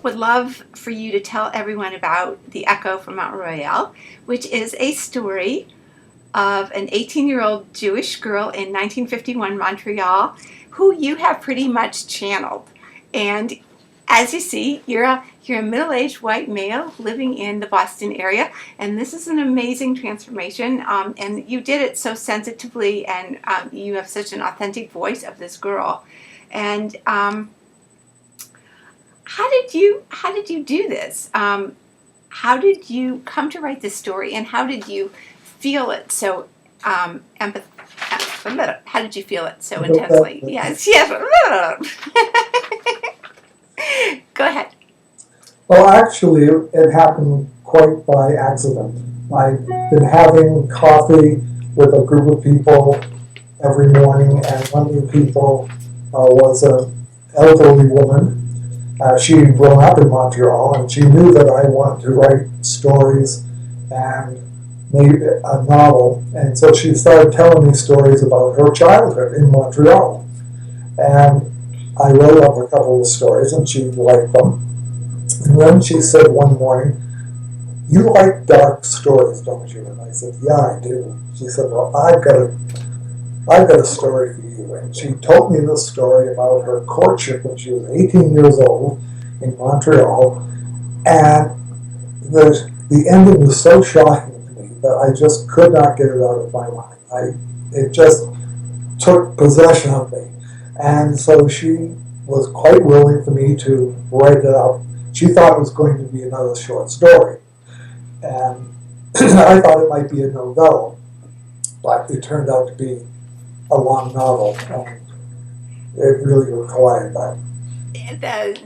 would love for you to tell everyone about The Echo from Montreal, which is a story of an 18-year-old Jewish girl in 1951 Montreal who you have pretty much channeled. And as you see, you're a middle-aged white male living in the Boston area, and this is an amazing transformation. And you did it so sensitively, and you have such an authentic voice of this girl. And how did you do this? How did you come to write this story, and how did you feel it so how did you feel it so intensely? Yes. Go ahead. Well, actually, it happened quite by accident. I've been having coffee with a group of people every morning, and one of the people was an elderly woman. She had grown up in Montreal, and she knew that I wanted to write stories and made a novel. And so she started telling me stories about her childhood in Montreal. And I wrote up a couple of stories, and she liked them. And then she said one morning, "You like dark stories, don't you?" And I said, "Yeah, I do." She said, "Well, I've got a story for you." And she told me this story about her courtship when she was 18 years old in Montreal. And the ending was so shocking to me that I just could not get it out of my mind. It just took possession of me. And so she was quite willing for me to write it up. She thought it was going to be another short story. And I thought it might be a novella, but it turned out to be a long novel, and it really required that.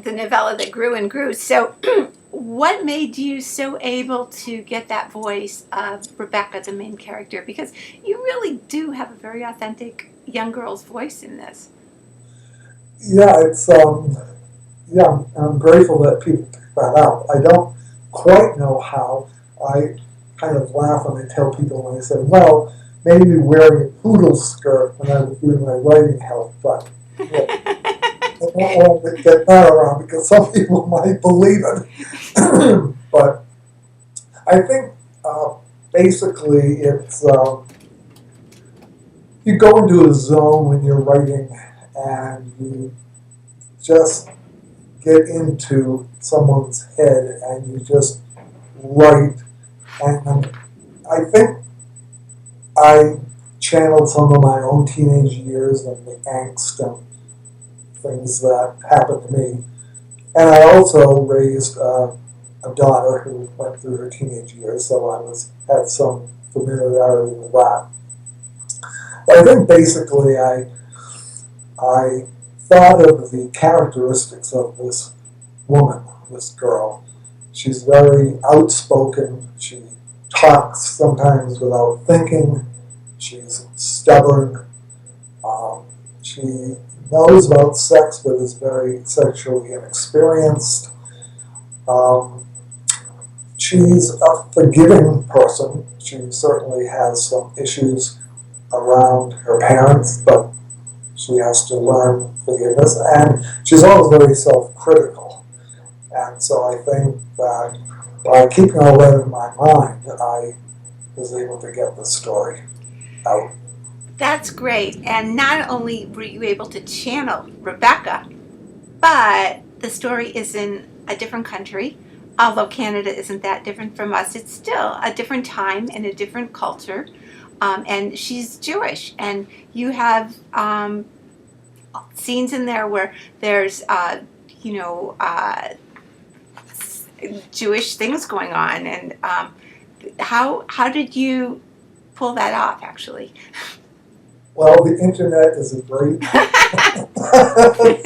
The novella that grew and grew. So what made you so able to get that voice of Rebecca, the main character? Because you really do have a very authentic young girl's voice in this. Yeah, I'm grateful that people pick that out. I don't quite know how. I kind of laugh when I tell people when they say, "Well, maybe wearing a poodle skirt when I was doing my writing helped," but yeah, I don't want to get that around because some people might believe it. But I think basically it's you go into a zone when you're writing, and you just get into someone's head and you just write. And I think I channeled some of my own teenage years and the angst and things that happened to me. And I also raised a daughter who went through her teenage years, so I had some familiarity with that. But I think basically I thought of the characteristics of this woman, this girl. She's very outspoken. She talks sometimes without thinking. She's stubborn. She knows about sex but is very sexually inexperienced. She's a forgiving person. She certainly has some issues around her parents, but she has to learn forgiveness. And she's always very self-critical. And so I think that by keeping all that in my mind, I was able to get the story out. That's great. And not only were you able to channel Rebecca, but the story is in a different country. Although Canada isn't that different from us, it's still a different time and a different culture. And she's Jewish. And you have scenes in there where there's, Jewish things going on. And how did you pull that off, actually? Well, the internet is a great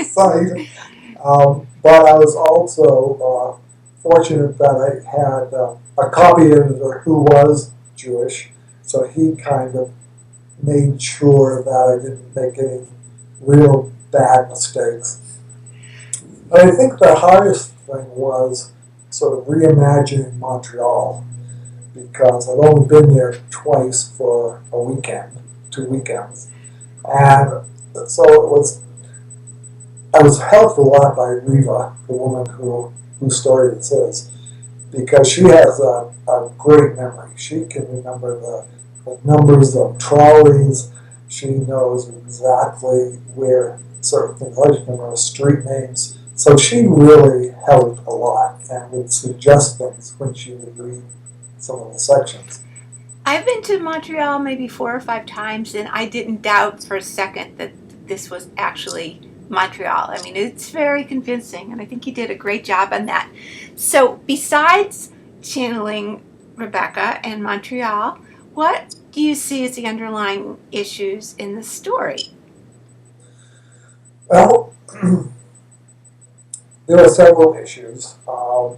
site, but I was also fortunate that I had a copy editor who was Jewish, so he kind of made sure that I didn't make any real bad mistakes. But I think the hardest thing was sort of reimagining Montreal, because I've only been there twice for a weekend, 2 weekends. And so I was helped a lot by Riva, the woman who whose story this is, because she has a great memory. She can remember the numbers of trolleys. She knows exactly where certain things are. She can remember street names. So she really helped a lot and would suggest things when she would read some of the sections. I've been to Montreal maybe 4 or 5 times, and I didn't doubt for a second that this was actually Montreal. I mean, it's very convincing, and I think you did a great job on that. So, besides channeling Rebecca and Montreal, what do you see as the underlying issues in the story? Well, there are several issues, and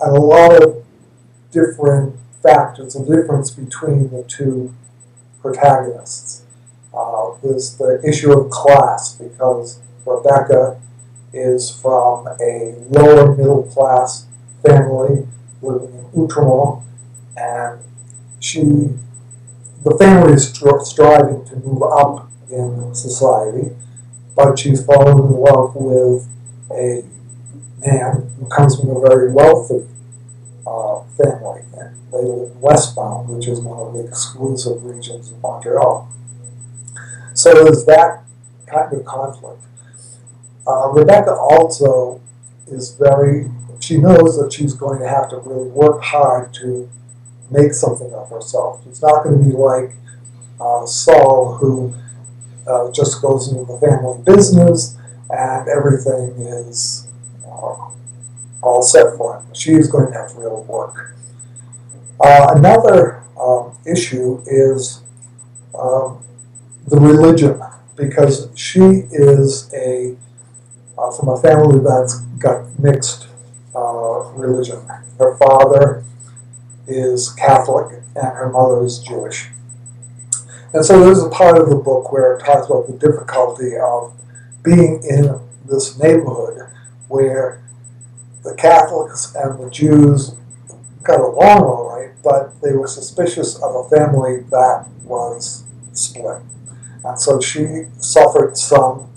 a lot of different factors, the difference between the two protagonists. There's the issue of class, because Rebecca is from a lower middle class family living in Outremont, and the family is striving to move up in society, but she's fallen in love with a man who comes from a very wealthy family, and they live in Westbound, which is one of the exclusive regions of Montreal. So there's that kind of conflict. Rebecca also she knows that she's going to have to really work hard to make something of herself. It's not going to be like Saul, who just goes into the family business and everything is all set for him. She's going to have to really work. Another issue is the religion, because she is from a family that's got mixed religion. Her father is Catholic and her mother is Jewish. And so there's a part of the book where it talks about the difficulty of being in this neighborhood where the Catholics and the Jews got along all right, but they were suspicious of a family that was split. And so she suffered some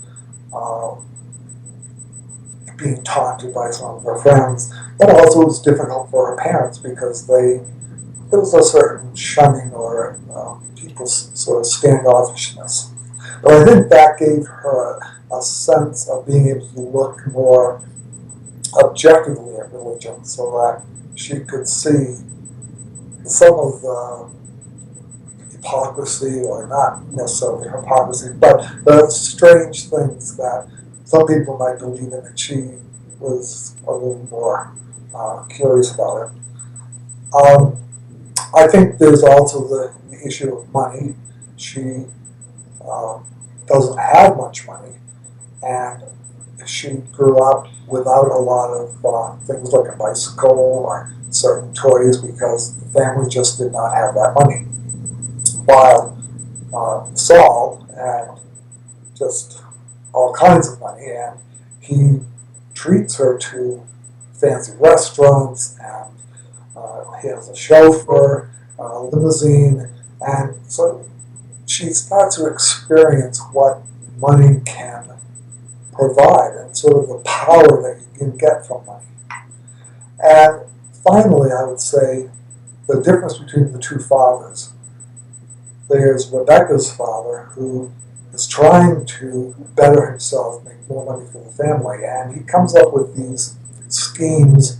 being taunted by some of her friends, but also it was difficult for her parents because there was a certain shunning or people's sort of standoffishness. But I think that gave her a sense of being able to look more objectively at religion so that she could see some of the hypocrisy, or not necessarily hypocrisy, but the strange things that some people might believe in, and she was a little more curious about it. I think there's also the issue of money. She doesn't have much money, and she grew up without a lot of things like a bicycle or certain toys because the family just did not have that money. While Saul had just all kinds of money, and he treats her to fancy restaurants, and he has a chauffeur, a limousine, and so she starts to experience what money can provide and sort of the power that you can get from money. And finally, I would say the difference between the two fathers. There's Rebecca's father, who is trying to better himself, make more money for the family, and he comes up with these schemes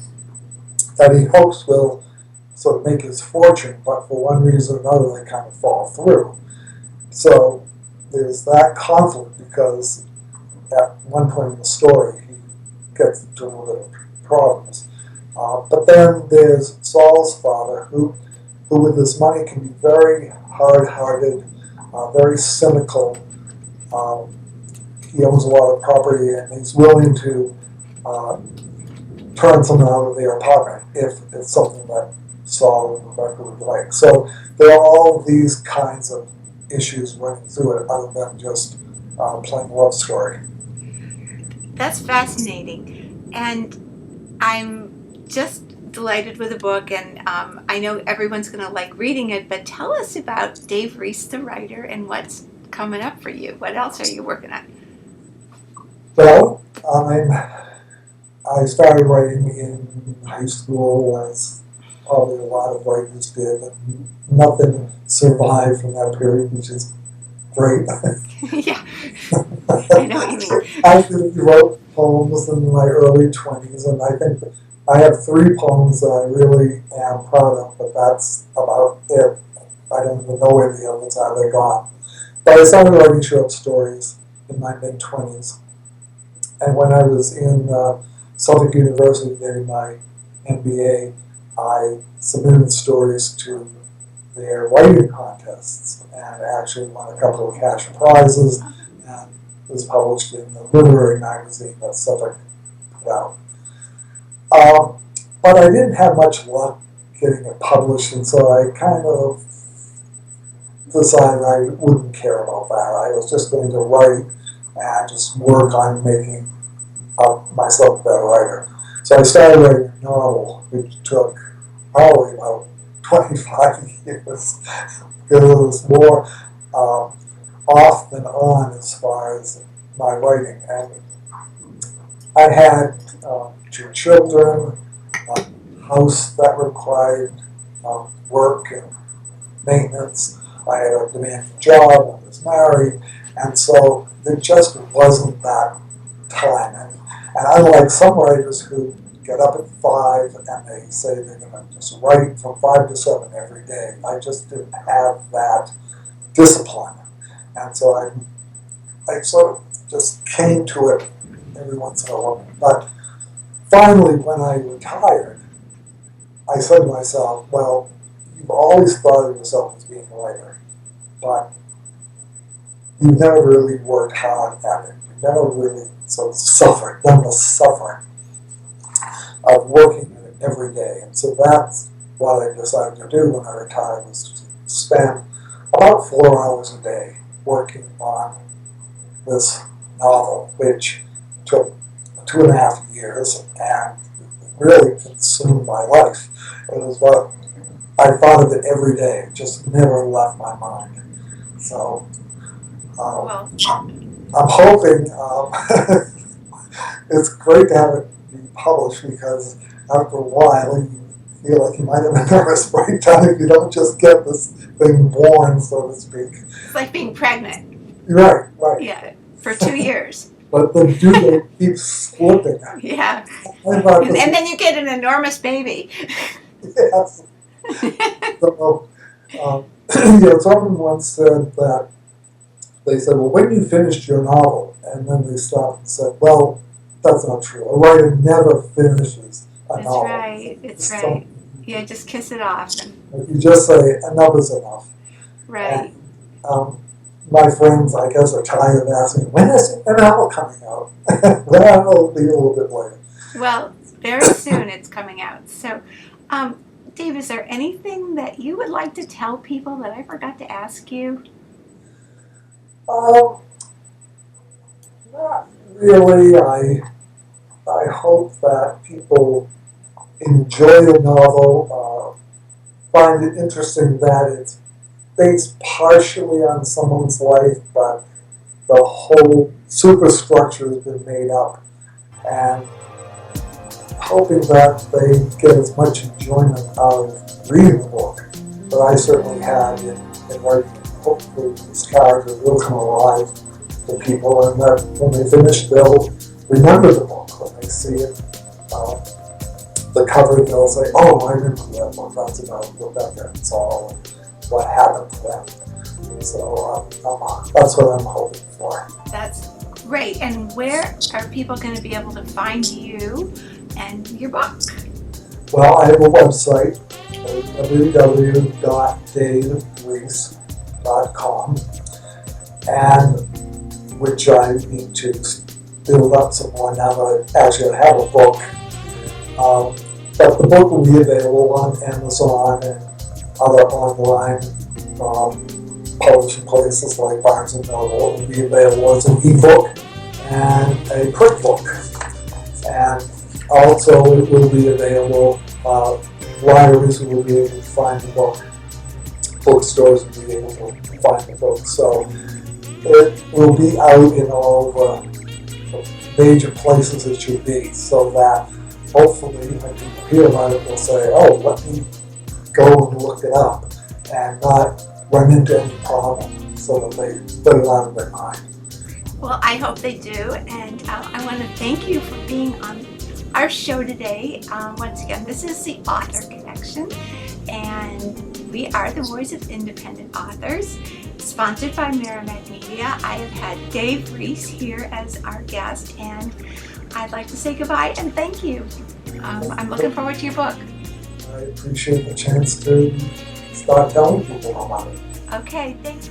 that he hopes will sort of make his fortune, but for one reason or another they kind of fall through. So there's that conflict because at one point in the story he gets into a little bit of problems. But then there's Saul's father, who with his money can be very hard-hearted, very cynical. He owns a lot of property, and he's willing to turn someone out of their apartment if it's something that Saul and Rebecca would like. So there are all these kinds of issues running through it, other than just plain love story. That's fascinating. And I'm just delighted with the book, and I know everyone's going to like reading it, but tell us about Dave Riese, the writer, and what's coming up for you. What else are you working on? Well, I started writing in high school, as probably a lot of writers did, and nothing survived from that period, which is great. Yeah, I know what you mean. I actually wrote poems in my early 20s, and I think I have 3 poems that I really am proud of, but that's about it. I don't even know where the others are, they're gone. But I started writing short stories in my mid-20s. And when I was in Suffolk University getting my MBA, I submitted stories to their writing contests and actually won a couple of cash prizes and was published in the literary magazine that Suffolk put out. But I didn't have much luck getting it published, and so I kind of decided I wouldn't care about that. I was just going to write and just work on making myself a better writer. So I started writing a novel, which took probably about 25 years, because it was more off than on as far as my writing. And I had 2 children, a house that required work and maintenance. I had a demanding job, I was married, and so there just wasn't that time. And unlike some writers who get up at 5 and they say they're going to just write from 5 to 7 every day, I just didn't have that discipline. And so I sort of just came to it every once in a while. But finally, when I retired, I said to myself, well, you've always thought of yourself as being a writer, but you've never really worked hard at it. You've never really sort of suffered, done the suffering of working at it every day. And so that's what I decided to do when I retired, was to spend about 4 hours a day working on this novel, which took 2.5 years and really consumed my life. It was what I thought of it every day. It just never left my mind. So Well, I'm hoping it's great to have it be published, because after a while you feel like you might have a nervous breakdown if you don't just get this thing born, so to speak. it's like being pregnant. Right, right. Yeah, for 2 years. But the due date keeps slipping. Yeah. And And then you get an enormous baby. yes. So, someone once said that, they said, well, when you finished your novel? And then they stopped and said, well, that's not true. A writer never finishes a That's novel. right. It's right. Yeah, just kiss it off. If you just say, enough is enough. Right. And, my friends, I guess, are tired of asking, when is the novel coming out? Well, it'll be a little bit later. Well, very soon it's coming out. So, Dave, is there anything that you would like to tell people that I forgot to ask you? Not really. I hope that people enjoy the novel, find it interesting that it's based partially on someone's life, but the whole superstructure has been made up, and hoping that they get as much enjoyment out of reading the book that I certainly had in writing. Hopefully this character will come alive to people, and that when they finish, they'll remember the book. When they see it, the cover, they'll say, oh, I remember that book. That's about Rebecca and Saul and what happened to them. So that's what I'm hoping for. That's great. And where are people going to be able to find you and your book? Well, I have a website, www.daveriese.com, and which I need to build up some more now that I actually have a book. But the book will be available on Amazon and other online publishing places like Barnes & Noble. It will be available as an ebook and a print book. And also it will be available, libraries will be able to find the book, bookstores will be able to find the book. So it will be out in all the the major places it should be, so that hopefully when people hear about it, they'll say, oh, let me go and look it up, and not run into any problem, so that they put it out of their mind. Well, I hope they do, and I want to thank you for being on our show today. Once again, this is the Author Connection, and we are the Voice of Independent Authors, sponsored by Merrimack Media. I have had Dave Riese here as our guest, and I'd like to say goodbye and thank you. I'm looking forward to your book. I appreciate the chance to start telling people about it. Okay, thanks.